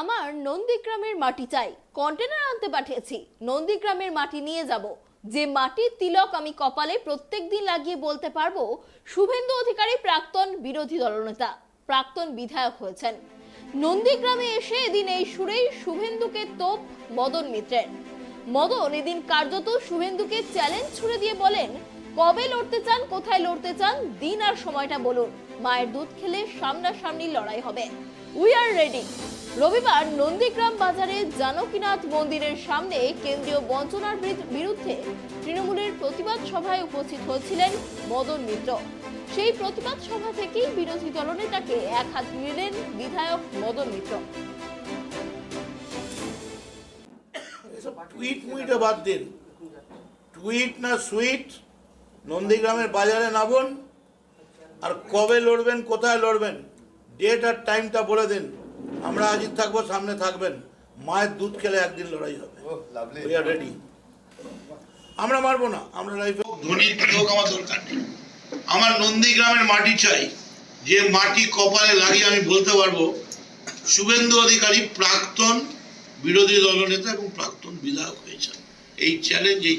আমার নন্দীগ্রামের মাটি চাই, কন্টেনার আনতে পাঠিয়েছি, নন্দীগ্রামের মাটি নিয়ে যাব। যে মাটির তিলক আমি কপালে প্রত্যেকদিন লাগিয়ে বলতে পারবো শুভেন্দু অধিকারী প্রাক্তন বিরোধী দলনেতা, প্রাক্তন বিধায়ক হয়েছেন। নন্দীগ্রামে এসে এদিন এই সুরেই শুভেন্দুকে তোপ মদন মিত্রের। মদন এদিন কার্যত শুভেন্দুকে চ্যালেঞ্জ ছুড়ে দিয়ে বলেন, কবে লড়তে চান, কোথায় লড়তে চান, দিন আর সময়টা বলুন, মায়ের দুধ খেলে সামনাসামনি লড়াই হবে, উই আর রেডি। রবিবার নন্দীগ্রাম বাজারে জানকীনাথ মন্দিরের সামনে কেন্দ্রীয় বঞ্চনার বিরুদ্ধে তৃণমূলের প্রতিবাদ সভায় উপস্থিত হয়েছিলেন মদন মিত্র। সেই প্রতিবাদ সভা থেকেই বিরোধী দলনেতাকে এক হাত নিলেন বিধায়ক মদন মিত্র। টুইট মুইটে বাদ দিন, টুইট না সুইট। নন্দীগ্রামের বাজারে নামুন, আর কবে লড়বেন, কোথায় লড়বেন, ডেট আর টাইমটা বলে দিন। আমরা হাজির থাকবো, সামনে থাকবেন। মায়ের দুধ খেলে একদিন লড়াই হবে, উই আর রেডি। আমরা মারবো না, আমরা লাইফে ধনী লোক আমার দরকার নেই। আমার নন্দীগ্রামের মাটি চাই, যে মাটি কপালে লাগিয়ে আমি বলতে পারবো শুভেন্দু অধিকারী প্রাক্তন বিরোধী দলনেতা এবং প্রাক্তন বিধায়ক হয়েছেন। এই চ্যালেঞ্জ, এই